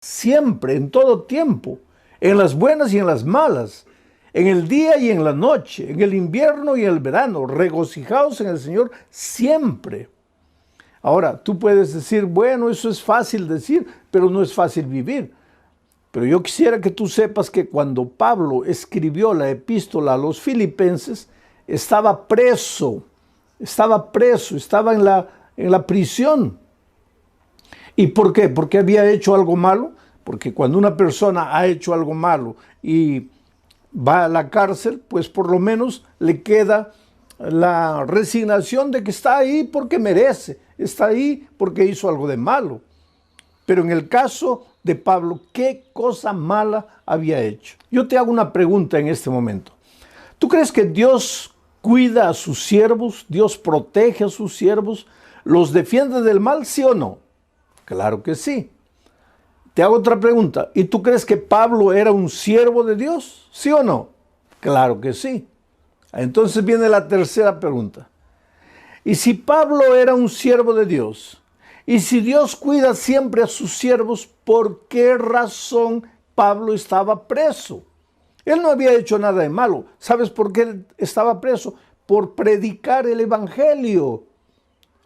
siempre, en todo tiempo, en las buenas y en las malas, en el día y en la noche, en el invierno y en el verano. Regocijaos en el Señor siempre. Ahora, tú puedes decir, bueno, eso es fácil decir, pero no es fácil vivir. Pero yo quisiera que tú sepas que cuando Pablo escribió la epístola a los filipenses, estaba preso, estaba en la prisión. ¿Y por qué? ¿Porque había hecho algo malo? Porque cuando una persona ha hecho algo malo y va a la cárcel, pues por lo menos le queda la resignación de que está ahí porque merece, está ahí porque hizo algo de malo. Pero en el caso de Pablo, ¿qué cosa mala había hecho? Yo te hago una pregunta en este momento. ¿Tú crees que Dios cuida a sus siervos? ¿Dios protege a sus siervos? ¿Los defiende del mal, sí o no? Claro que sí. Te hago otra pregunta. ¿Y tú crees que Pablo era un siervo de Dios? ¿Sí o no? Claro que sí. Entonces viene la tercera pregunta. ¿Y si Pablo era un siervo de Dios? ¿Y si Dios cuida siempre a sus siervos, por qué razón Pablo estaba preso? Él no había hecho nada de malo. ¿Sabes por qué él estaba preso? Por predicar el evangelio.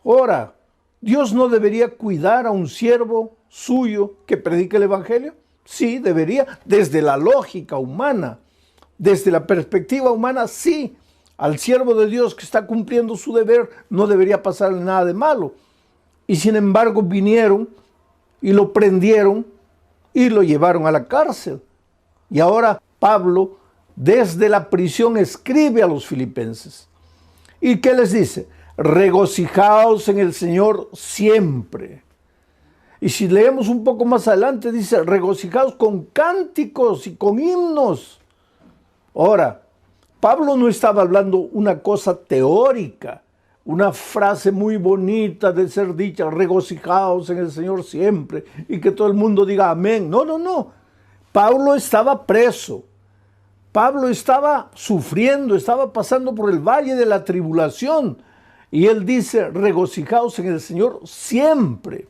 Ahora, ¿Dios no debería cuidar a un siervo suyo que predique el evangelio? Sí, debería, desde la lógica humana, desde la perspectiva humana, sí. Al siervo de Dios que está cumpliendo su deber no debería pasarle nada de malo. Y sin embargo vinieron y lo prendieron y lo llevaron a la cárcel. Y ahora Pablo desde la prisión escribe a los filipenses. ¿Y qué les dice? Regocijaos en el Señor siempre. Y si leemos un poco más adelante, dice, regocijaos con cánticos y con himnos. Ahora, Pablo no estaba hablando una cosa teórica, una frase muy bonita de ser dicha, regocijaos en el Señor siempre, y que todo el mundo diga amén. No, no, no. Pablo estaba preso. Pablo estaba sufriendo, estaba pasando por el valle de la tribulación. Y él dice, regocijaos en el Señor siempre.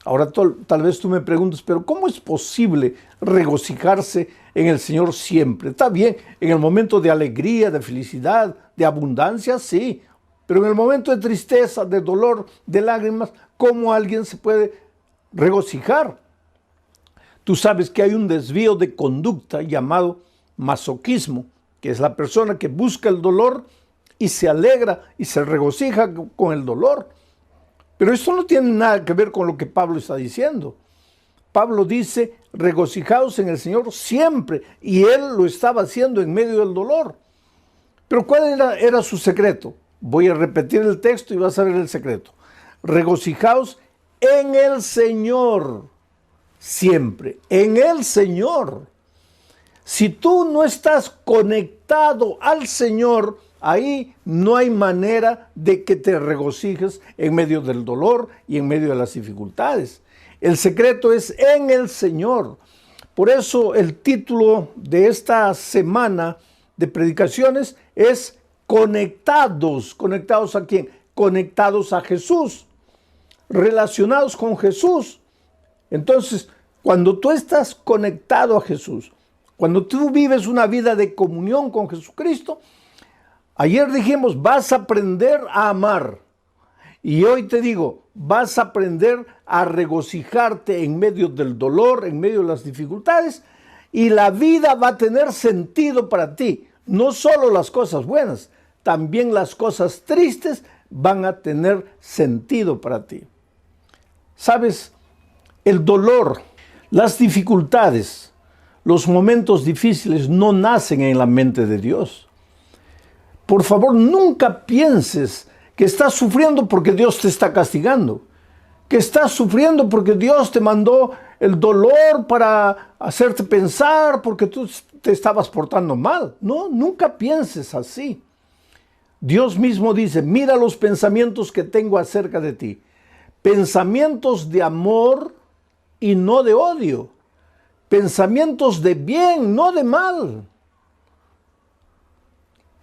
Ahora tal vez tú me preguntes, pero ¿cómo es posible regocijarse en el Señor siempre? Está bien, en el momento de alegría, de felicidad, de abundancia, sí. Pero en el momento de tristeza, de dolor, de lágrimas, ¿cómo alguien se puede regocijar? Tú sabes que hay un desvío de conducta llamado masoquismo, que es la persona que busca el dolor y se alegra y se regocija con el dolor. Pero esto no tiene nada que ver con lo que Pablo está diciendo. Pablo dice, regocijaos en el Señor siempre, y él lo estaba haciendo en medio del dolor. Pero ¿cuál era su secreto? Voy a repetir el texto y vas a ver el secreto. Regocijaos en el Señor siempre, en el Señor. Si tú no estás conectado al Señor, ahí no hay manera de que te regocijes en medio del dolor y en medio de las dificultades. El secreto es en el Señor. Por eso el título de esta semana de predicaciones es conectados. ¿Conectados a quién? Conectados a Jesús, relacionados con Jesús. Entonces, cuando tú estás conectado a Jesús, cuando tú vives una vida de comunión con Jesucristo, ayer dijimos, vas a aprender a amar. Y hoy te digo, vas a aprender a regocijarte en medio del dolor, en medio de las dificultades, y la vida va a tener sentido para ti. No solo las cosas buenas, también las cosas tristes van a tener sentido para ti. ¿Sabes? El dolor, las dificultades, los momentos difíciles no nacen en la mente de Dios. Por favor, nunca pienses que estás sufriendo porque Dios te está castigando, que estás sufriendo porque Dios te mandó el dolor para hacerte pensar porque tú te estabas portando mal. No, nunca pienses así. Dios mismo dice, mira los pensamientos que tengo acerca de ti. Pensamientos de amor y no de odio. Pensamientos de bien, no de mal.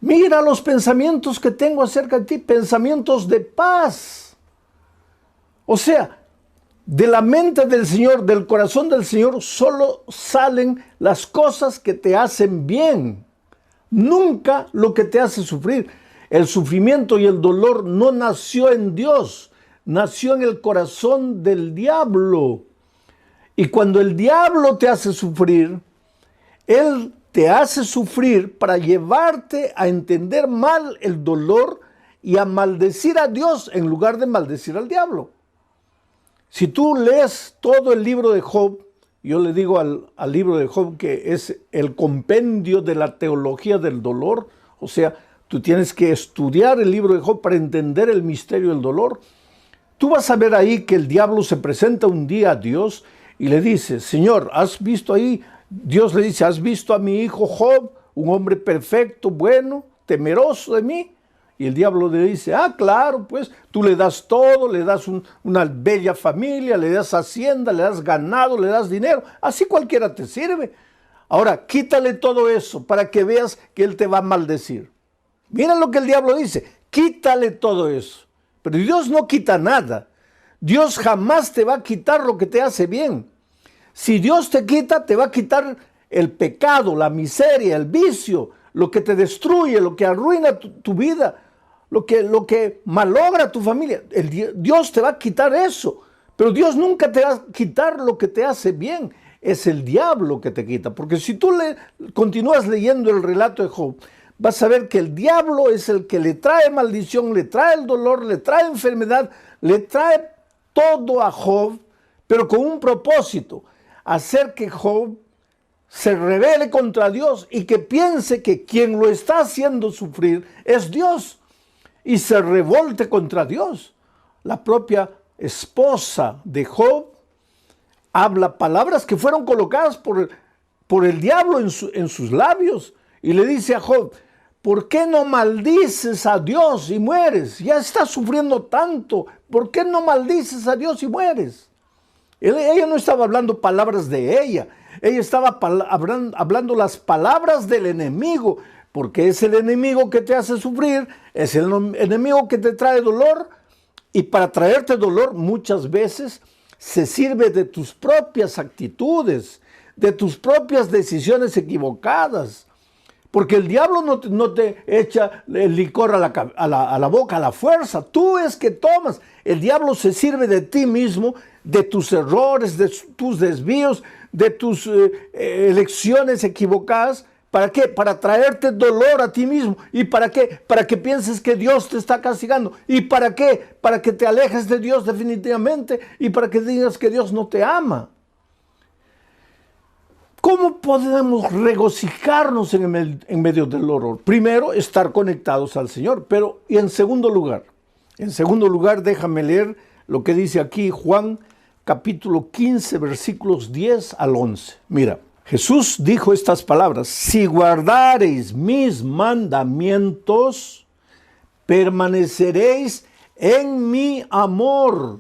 Mira los pensamientos que tengo acerca de ti, pensamientos de paz. O sea, De la mente del Señor, del corazón del Señor, solo salen las cosas que te hacen bien. Nunca lo que te hace sufrir. El sufrimiento y el dolor no nació en Dios, nació en el corazón del diablo. Y cuando el diablo te hace sufrir, él te hace sufrir para llevarte a entender mal el dolor y a maldecir a Dios en lugar de maldecir al diablo. Si tú lees todo el libro de Job, yo le digo al libro de Job que es el compendio de la teología del dolor, o sea, tú tienes que estudiar el libro de Job para entender el misterio del dolor. Tú vas a ver ahí que el diablo se presenta un día a Dios y le dice, Señor, ¿has visto ahí? Dios le dice, ¿has visto a mi hijo Job, un hombre perfecto, bueno, temeroso de mí? Y el diablo le dice, claro, pues tú le das todo, le das una bella familia, le das hacienda, le das ganado, le das dinero, así cualquiera te sirve. Ahora, quítale todo eso para que veas que él te va a maldecir. Miren lo que el diablo dice, quítale todo eso. Pero Dios no quita nada. Dios jamás te va a quitar lo que te hace bien. Si Dios te quita, te va a quitar el pecado, la miseria, el vicio, lo que te destruye, lo que arruina tu vida, lo que malogra tu familia. Dios te va a quitar eso, pero Dios nunca te va a quitar lo que te hace bien. Es el diablo que te quita, porque si tú continúas leyendo el relato de Job, vas a ver que el diablo es el que le trae maldición, le trae el dolor, le trae enfermedad, le trae todo a Job, pero con un propósito, hacer que Job se rebele contra Dios y que piense que quien lo está haciendo sufrir es Dios y se revolte contra Dios. La propia esposa de Job habla palabras que fueron colocadas por el diablo en sus labios y le dice a Job, ¿por qué no maldices a Dios y mueres? Ya estás sufriendo tanto, ¿por qué no maldices a Dios y mueres? Ella no estaba hablando palabras de ella estaba hablando las palabras del enemigo, porque es el enemigo que te hace sufrir, es el enemigo que te trae dolor, y para traerte dolor muchas veces se sirve de tus propias actitudes, de tus propias decisiones equivocadas, porque el diablo no te echa el licor a la boca a la fuerza, tú es que tomas. El diablo se sirve de ti mismo, de tus errores, de tus desvíos, de tus elecciones equivocadas. ¿Para qué? Para traerte dolor a ti mismo. ¿Y para qué? Para que pienses que Dios te está castigando. ¿Y para qué? Para que te alejes de Dios definitivamente y para que digas que Dios no te ama. ¿Cómo podemos regocijarnos en medio del dolor? Primero, estar conectados al Señor. Pero, y en segundo lugar, déjame leer lo que dice aquí Juan capítulo 15, versículos 10 al 11. Mira, Jesús dijo estas palabras: si guardareis mis mandamientos, permaneceréis en mi amor.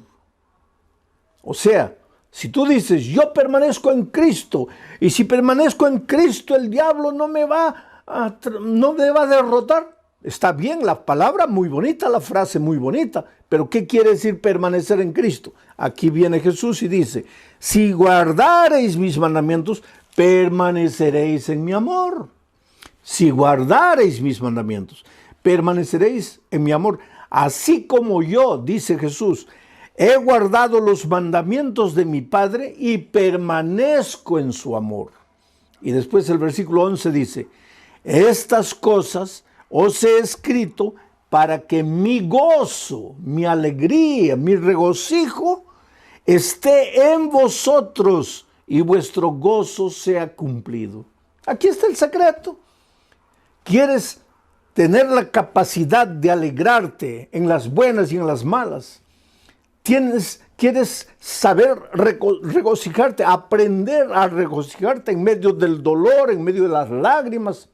O sea, si tú dices, yo permanezco en Cristo, y si permanezco en Cristo, el diablo no me va a derrotar. Está bien la palabra, muy bonita, la frase muy bonita, pero ¿qué quiere decir permanecer en Cristo? Aquí viene Jesús y dice, si guardareis mis mandamientos, permaneceréis en mi amor. Si guardareis mis mandamientos, permaneceréis en mi amor. Así como yo, dice Jesús, he guardado los mandamientos de mi Padre y permanezco en su amor. Y después el versículo 11 dice, estas cosas os he escrito para que mi gozo, mi alegría, mi regocijo esté en vosotros y vuestro gozo sea cumplido. Aquí está el secreto. ¿Quieres tener la capacidad de alegrarte en las buenas y en las malas? ¿Quieres saber regocijarte, aprender a regocijarte en medio del dolor, en medio de las lágrimas?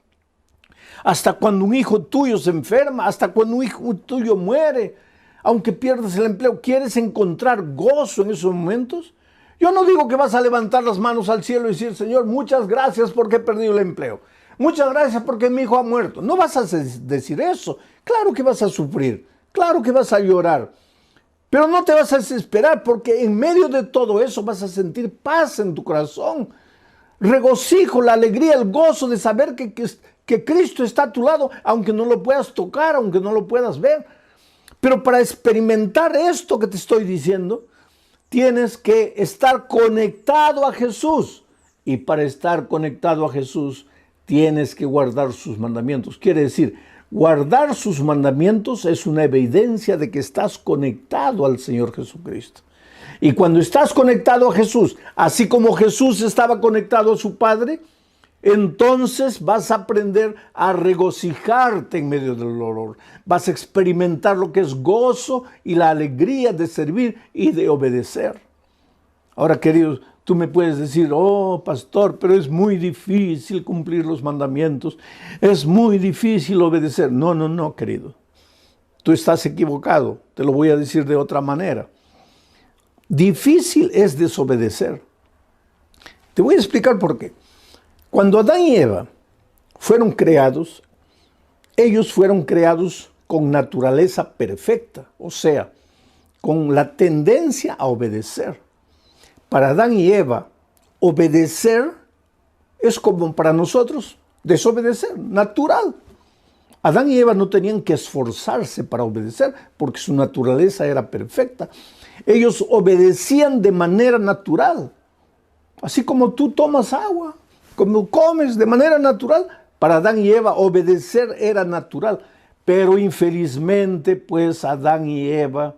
Hasta cuando un hijo tuyo se enferma, hasta cuando un hijo tuyo muere, aunque pierdas el empleo, ¿quieres encontrar gozo en esos momentos? Yo no digo que vas a levantar las manos al cielo y decir, Señor, muchas gracias porque he perdido el empleo. Muchas gracias porque mi hijo ha muerto. No vas a decir eso. Claro que vas a sufrir, claro que vas a llorar. Pero no te vas a desesperar, porque en medio de todo eso vas a sentir paz en tu corazón, regocijo, la alegría, el gozo de saber que Cristo está a tu lado, aunque no lo puedas tocar, aunque no lo puedas ver. Pero para experimentar esto que te estoy diciendo, tienes que estar conectado a Jesús. Y para estar conectado a Jesús, tienes que guardar sus mandamientos. Quiere decir, guardar sus mandamientos es una evidencia de que estás conectado al Señor Jesucristo. Y cuando estás conectado a Jesús, así como Jesús estaba conectado a su Padre, entonces vas a aprender a regocijarte en medio del dolor. Vas a experimentar lo que es gozo y la alegría de servir y de obedecer. Ahora, queridos, tú me puedes decir, oh, pastor, pero es muy difícil cumplir los mandamientos. Es muy difícil obedecer. No, no, no, querido. Tú estás equivocado. Te lo voy a decir de otra manera. Difícil es desobedecer. Te voy a explicar por qué. Cuando Adán y Eva fueron creados, ellos fueron creados con naturaleza perfecta, o sea, con la tendencia a obedecer. Para Adán y Eva, obedecer es como para nosotros desobedecer, natural. Adán y Eva no tenían que esforzarse para obedecer porque su naturaleza era perfecta. Ellos obedecían de manera natural, así como tú tomas agua, como comes de manera natural. Para Adán y Eva obedecer era natural, pero infelizmente pues Adán y Eva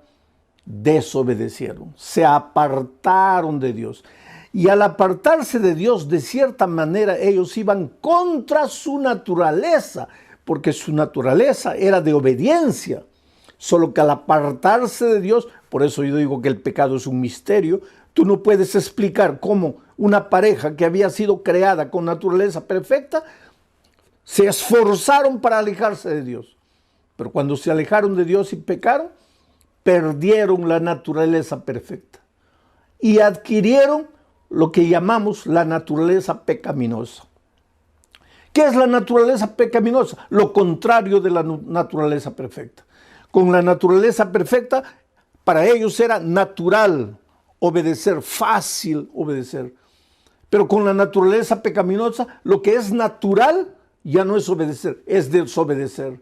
desobedecieron, se apartaron de Dios. Y al apartarse de Dios, de cierta manera, ellos iban contra su naturaleza, porque su naturaleza era de obediencia. Solo que al apartarse de Dios, por eso yo digo que el pecado es un misterio, tú no puedes explicar cómo una pareja que había sido creada con naturaleza perfecta, se esforzaron para alejarse de Dios. Pero cuando se alejaron de Dios y pecaron, perdieron la naturaleza perfecta y adquirieron lo que llamamos la naturaleza pecaminosa. ¿Qué es la naturaleza pecaminosa? Lo contrario de la naturaleza perfecta. Con la naturaleza perfecta, para ellos era natural obedecer, fácil obedecer. Pero con la naturaleza pecaminosa, lo que es natural ya no es obedecer, es desobedecer.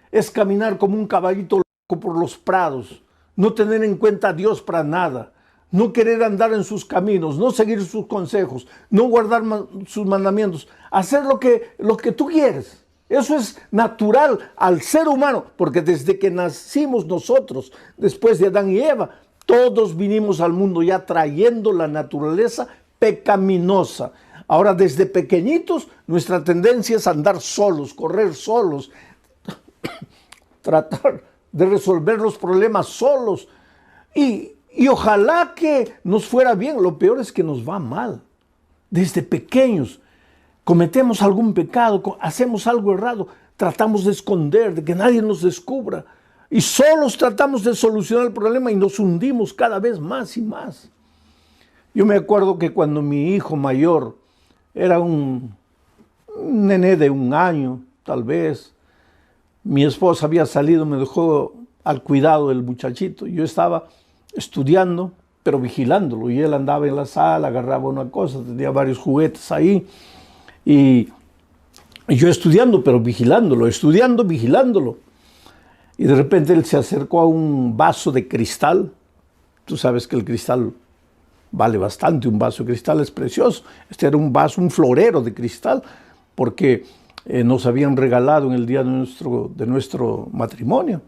Es caminar como un caballito loco por los prados, no tener en cuenta a Dios para nada, no querer andar en sus caminos, no seguir sus consejos, no guardar sus mandamientos, hacer lo que tú quieres. Eso es natural al ser humano, porque desde que nacimos nosotros, después de Adán y Eva, todos vinimos al mundo ya trayendo la naturaleza pecaminosa. Ahora, desde pequeñitos, nuestra tendencia es andar solos, correr solos, tratar de resolver los problemas solos. Y ojalá que nos fuera bien. Lo peor es que nos va mal. Desde pequeños cometemos algún pecado, hacemos algo errado, tratamos de esconder, de que nadie nos descubra. Y solos tratamos de solucionar el problema y nos hundimos cada vez más y más. Yo me acuerdo que cuando mi hijo mayor era un nené de 1 año, tal vez, mi esposa había salido, me dejó al cuidado del muchachito. Yo estaba estudiando, pero vigilándolo. Y él andaba en la sala, agarraba una cosa, tenía varios juguetes ahí. Y yo estudiando, pero vigilándolo, vigilándolo. Y de repente él se acercó a un vaso de cristal. Tú sabes que el cristal vale bastante, un vaso de cristal es precioso. Este era un vaso, un florero de cristal, porque nos habían regalado en el día de nuestro matrimonio.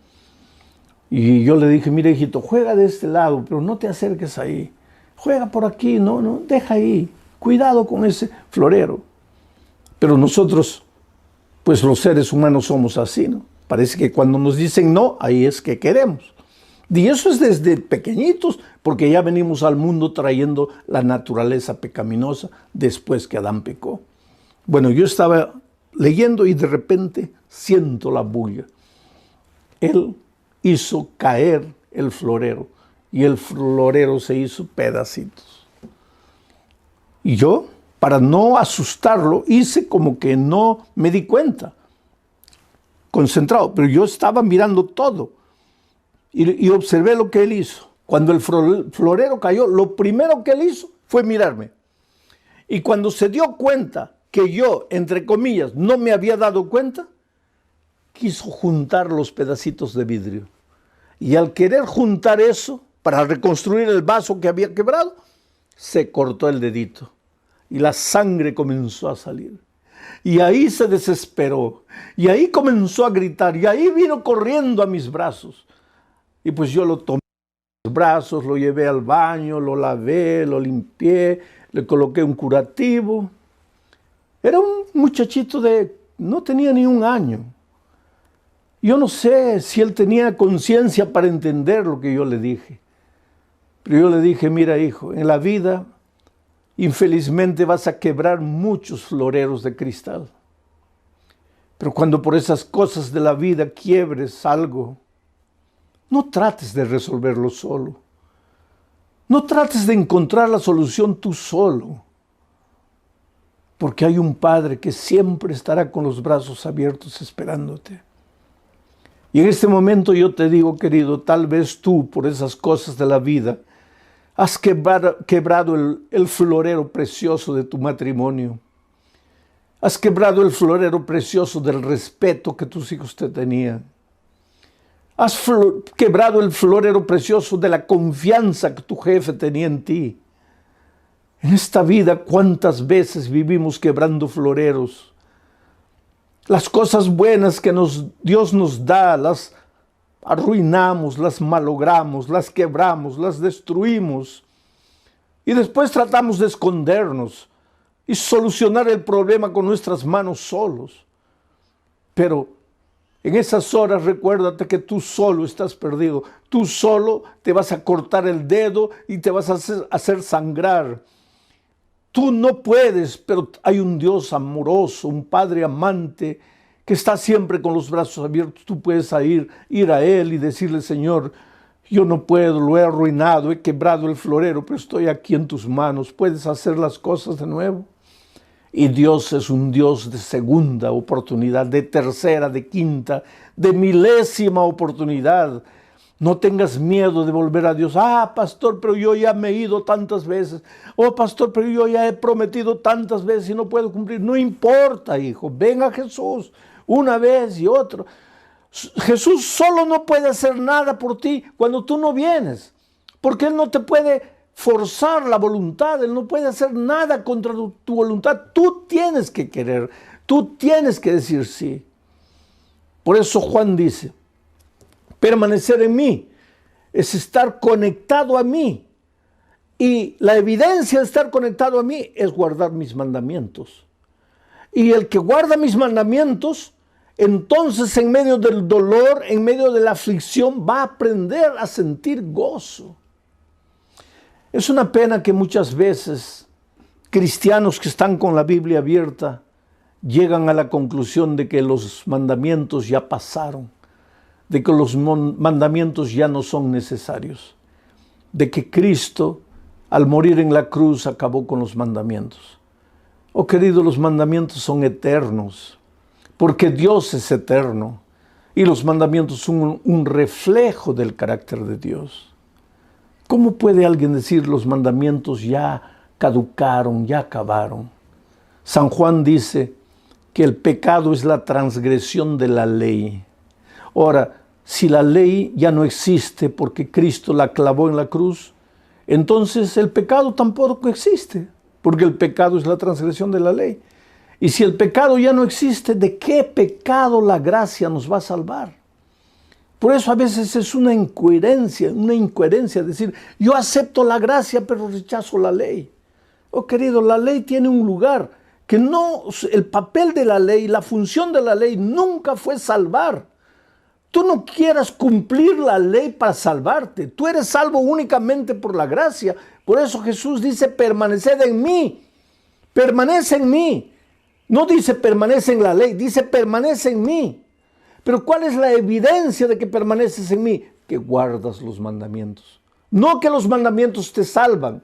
Y yo le dije, mira hijito, juega de este lado, pero no te acerques ahí. Juega por aquí, no, deja ahí. Cuidado con ese florero. Pero nosotros, pues los seres humanos somos así, ¿no? Parece que cuando nos dicen no, ahí es que queremos. Y eso es desde pequeñitos, porque ya venimos al mundo trayendo la naturaleza pecaminosa después que Adán pecó. Bueno, yo estaba leyendo y de repente siento la bulla. Él hizo caer el florero y el florero se hizo pedacitos. Y yo, para no asustarlo, hice como que no me di cuenta, concentrado, pero yo estaba mirando todo. y observé lo que él hizo. Cuando el florero cayó, lo primero que él hizo fue mirarme. Y cuando se dio cuenta que yo, entre comillas, no me había dado cuenta, quiso juntar los pedacitos de vidrio. Y al querer juntar eso, para reconstruir el vaso que había quebrado, se cortó el dedito. Y la sangre comenzó a salir. Y ahí se desesperó. Y ahí comenzó a gritar. Y ahí vino corriendo a mis brazos. Y pues yo lo tomé en los brazos, lo llevé al baño, lo lavé, lo limpié, le coloqué un curativo. Era un muchachito no tenía ni un año. Yo no sé si él tenía conciencia para entender lo que yo le dije. Pero yo le dije, mira hijo, en la vida infelizmente vas a quebrar muchos floreros de cristal. Pero cuando por esas cosas de la vida quiebres algo, no trates de resolverlo solo. No trates de encontrar la solución tú solo. Porque hay un Padre que siempre estará con los brazos abiertos esperándote. Y en este momento yo te digo, querido, tal vez tú, por esas cosas de la vida, has quebrado el florero precioso de tu matrimonio. Has quebrado el florero precioso del respeto que tus hijos te tenían. Has quebrado el florero precioso de la confianza que tu jefe tenía en ti. En esta vida, ¿cuántas veces vivimos quebrando floreros? Las cosas buenas que Dios nos da, las arruinamos, las malogramos, las quebramos, las destruimos. Y después tratamos de escondernos y solucionar el problema con nuestras manos solos. Pero en esas horas recuérdate que tú solo estás perdido. Tú solo te vas a cortar el dedo y te vas a hacer sangrar. Tú no puedes, pero hay un Dios amoroso, un Padre amante que está siempre con los brazos abiertos. Tú puedes ir a Él y decirle, Señor, yo no puedo, lo he arruinado, he quebrado el florero, pero estoy aquí en tus manos. ¿Puedes hacer las cosas de nuevo? Y Dios es un Dios de segunda oportunidad, de tercera, de quinta, de milésima oportunidad. No tengas miedo de volver a Dios. Ah, pastor, pero yo ya me he ido tantas veces. Oh, pastor, pero yo ya he prometido tantas veces y no puedo cumplir. No importa, hijo. Ven a Jesús una vez y otra. Jesús solo no puede hacer nada por ti cuando tú no vienes. Porque Él no te puede forzar la voluntad. Él no puede hacer nada contra tu voluntad. Tú tienes que querer. Tú tienes que decir sí. Por eso Juan dice, permanecer en mí es estar conectado a mí. Y la evidencia de estar conectado a mí es guardar mis mandamientos. Y el que guarda mis mandamientos, entonces en medio del dolor, en medio de la aflicción, va a aprender a sentir gozo. Es una pena que muchas veces cristianos que están con la Biblia abierta llegan a la conclusión de que los mandamientos ya pasaron, de que los mandamientos ya no son necesarios, de que Cristo, al morir en la cruz, acabó con los mandamientos. Oh, querido, los mandamientos son eternos, porque Dios es eterno, y los mandamientos son un reflejo del carácter de Dios. ¿Cómo puede alguien decir los mandamientos ya caducaron, ya acabaron? San Juan dice que el pecado es la transgresión de la ley. Ahora, si la ley ya no existe porque Cristo la clavó en la cruz, entonces el pecado tampoco existe, porque el pecado es la transgresión de la ley. Y si el pecado ya no existe, ¿de qué pecado la gracia nos va a salvar? Por eso a veces es una incoherencia decir, yo acepto la gracia pero rechazo la ley. Oh, querido, la ley tiene un lugar que no, el papel de la ley, la función de la ley nunca fue salvar. Tú no quieras cumplir la ley para salvarte. Tú eres salvo únicamente por la gracia. Por eso Jesús dice, permaneced en mí. Permanece en mí. No dice permanece en la ley, dice permanece en mí. Pero ¿cuál es la evidencia de que permaneces en mí? Que guardas los mandamientos. No que los mandamientos te salvan,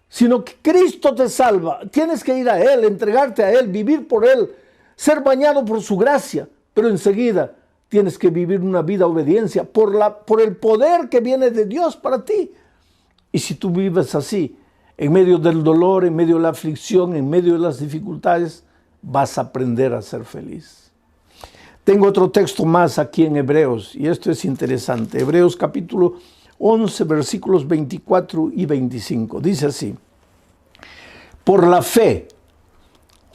sino que Cristo te salva. Tienes que ir a Él, entregarte a Él, vivir por Él, ser bañado por su gracia. Pero enseguida tienes que vivir una vida de obediencia por el poder que viene de Dios para ti. Y si tú vives así, en medio del dolor, en medio de la aflicción, en medio de las dificultades, vas a aprender a ser feliz. Tengo otro texto más aquí en Hebreos, y esto es interesante. Hebreos capítulo 11, versículos 24 y 25. Dice así: por la fe,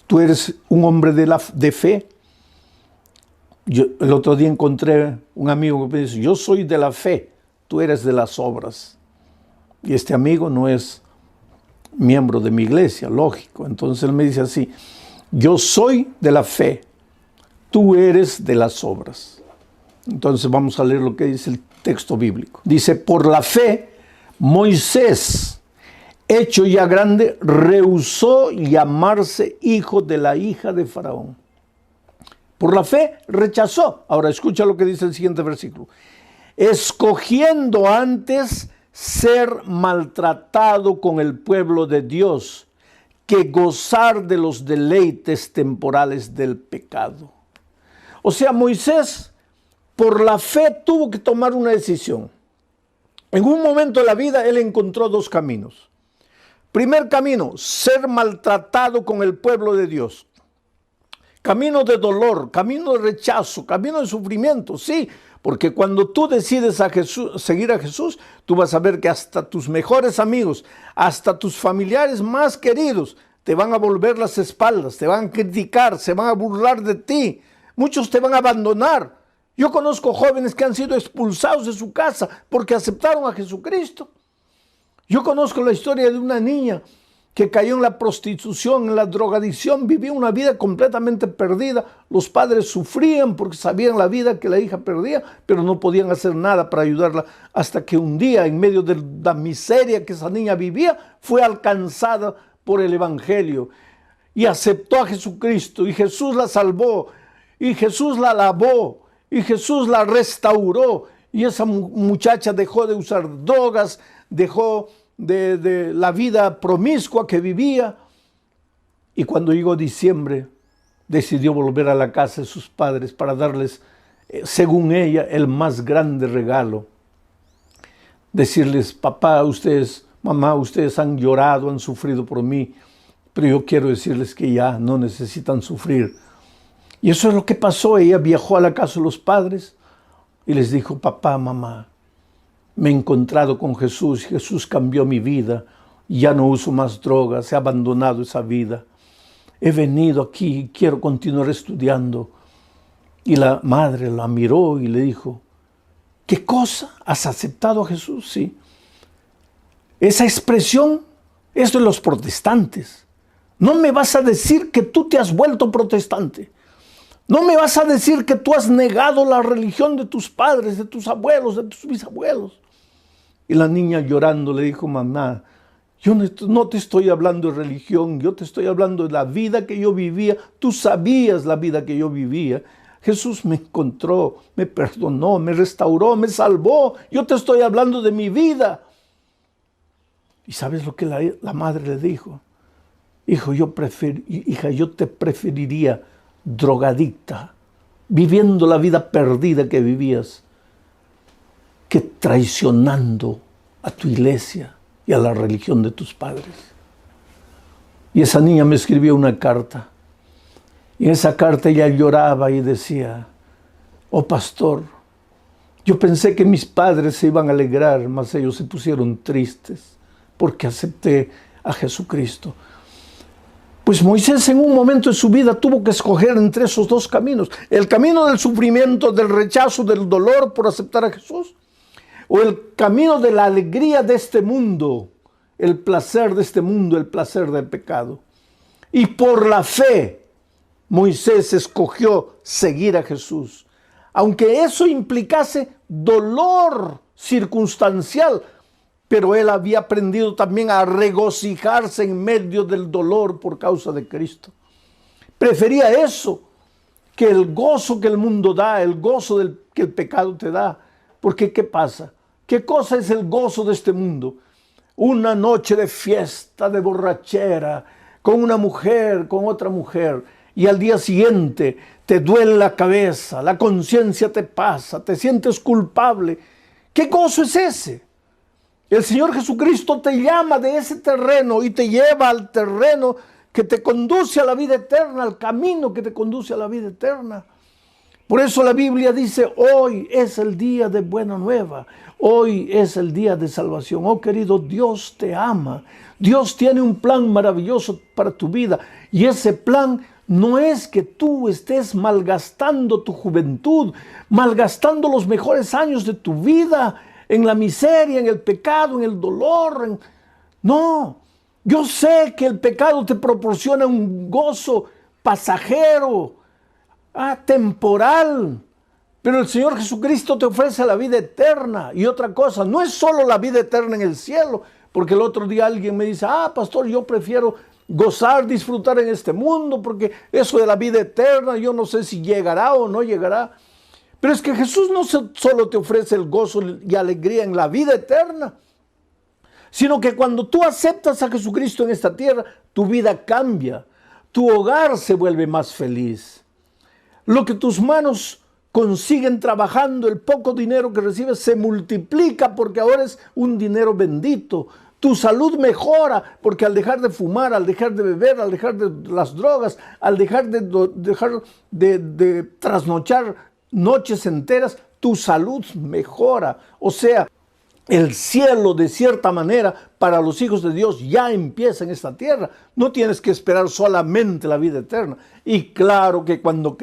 tú eres un hombre de fe. El otro día encontré un amigo que me dice: yo soy de la fe, tú eres de las obras. Y este amigo no es miembro de mi iglesia, lógico. Entonces él me dice así: yo soy de la fe, tú eres de las obras. Entonces vamos a leer lo que dice el texto bíblico. Dice: por la fe, Moisés, hecho ya grande, rehusó llamarse hijo de la hija de Faraón. Por la fe rechazó. Ahora escucha lo que dice el siguiente versículo: escogiendo antes ser maltratado con el pueblo de Dios que gozar de los deleites temporales del pecado. O sea, Moisés, por la fe, tuvo que tomar una decisión. En un momento de la vida, él encontró dos caminos. Primer camino, ser maltratado con el pueblo de Dios. Camino de dolor, camino de rechazo, camino de sufrimiento, sí, porque cuando tú decides seguir a Jesús, tú vas a ver que hasta tus mejores amigos, hasta tus familiares más queridos, te van a volver las espaldas, te van a criticar, se van a burlar de ti. Muchos te van a abandonar. Yo conozco jóvenes que han sido expulsados de su casa porque aceptaron a Jesucristo. Yo conozco la historia de una niña que cayó en la prostitución, en la drogadicción, vivía una vida completamente perdida. Los padres sufrían porque sabían la vida que la hija perdía, pero no podían hacer nada para ayudarla, hasta que un día, en medio de la miseria que esa niña vivía, fue alcanzada por el Evangelio y aceptó a Jesucristo, y Jesús la salvó, y Jesús la lavó, y Jesús la restauró, y esa muchacha dejó de usar drogas, dejó de la vida promiscua que vivía, y cuando llegó diciembre decidió volver a la casa de sus padres para darles, según ella, el más grande regalo. Decirles: papá, ustedes, mamá, ustedes han llorado, han sufrido por mí, pero yo quiero decirles que ya no necesitan sufrir. Y eso es lo que pasó. Ella viajó a la casa de los padres y les dijo: papá, mamá, me he encontrado con Jesús, Jesús cambió mi vida, ya no uso más drogas, he abandonado esa vida. He venido aquí y quiero continuar estudiando. Y la madre la miró y le dijo: ¿qué cosa? ¿Has aceptado a Jesús? Sí. Esa expresión es de los protestantes. No me vas a decir que tú te has vuelto protestante. No me vas a decir que tú has negado la religión de tus padres, de tus abuelos, de tus bisabuelos. Y la niña llorando le dijo: mamá, yo no te estoy hablando de religión, yo te estoy hablando de la vida que yo vivía. Tú sabías la vida que yo vivía. Jesús me encontró, me perdonó, me restauró, me salvó. Yo te estoy hablando de mi vida. ¿Y sabes lo que la madre le dijo? Hija, yo te preferiría drogadicta, viviendo la vida perdida que vivías, que traicionando a tu iglesia y a la religión de tus padres. Y esa niña me escribió una carta. Y en esa carta ella lloraba y decía: oh pastor, yo pensé que mis padres se iban a alegrar, mas ellos se pusieron tristes porque acepté a Jesucristo. Pues Moisés en un momento de su vida tuvo que escoger entre esos dos caminos: el camino del sufrimiento, del rechazo, del dolor por aceptar a Jesús, o el camino de la alegría de este mundo, el placer de este mundo, el placer del pecado. Y por la fe, Moisés escogió seguir a Jesús, aunque eso implicase dolor circunstancial, pero él había aprendido también a regocijarse en medio del dolor por causa de Cristo. Prefería eso que el gozo que el mundo da, el gozo que el pecado te da. Porque ¿qué pasa? ¿Qué cosa es el gozo de este mundo? Una noche de fiesta, de borrachera, con una mujer, con otra mujer. y al día siguiente te duele la cabeza, la conciencia te pasa, te sientes culpable. ¿Qué gozo es ese? El Señor Jesucristo te llama de ese terreno y te lleva al terreno que te conduce a la vida eterna, al camino que te conduce a la vida eterna. Por eso la Biblia dice, hoy es el día de buena nueva, hoy es el día de salvación. Oh querido, Dios te ama, Dios tiene un plan maravilloso para tu vida y ese plan no es que tú estés malgastando tu juventud, malgastando los mejores años de tu vida en la miseria, en el pecado, en el dolor. No, yo sé que el pecado te proporciona un gozo pasajero, temporal, pero el Señor Jesucristo te ofrece la vida eterna. Y otra cosa, no es solo la vida eterna en el cielo, porque el otro día alguien me dice, pastor, yo prefiero gozar, disfrutar en este mundo, porque eso de la vida eterna, yo no sé si llegará o no llegará. Pero es que Jesús no solo te ofrece el gozo y alegría en la vida eterna, sino que cuando tú aceptas a Jesucristo en esta tierra, tu vida cambia, tu hogar se vuelve más feliz. Lo que tus manos consiguen trabajando, el poco dinero que recibes, se multiplica porque ahora es un dinero bendito. Tu salud mejora porque al dejar de fumar, al dejar de beber, al dejar de las drogas, al dejar de trasnochar noches enteras, tu salud mejora. O sea, el cielo de cierta manera para los hijos de Dios ya empieza en esta tierra. No tienes que esperar solamente la vida eterna. Y claro que cuando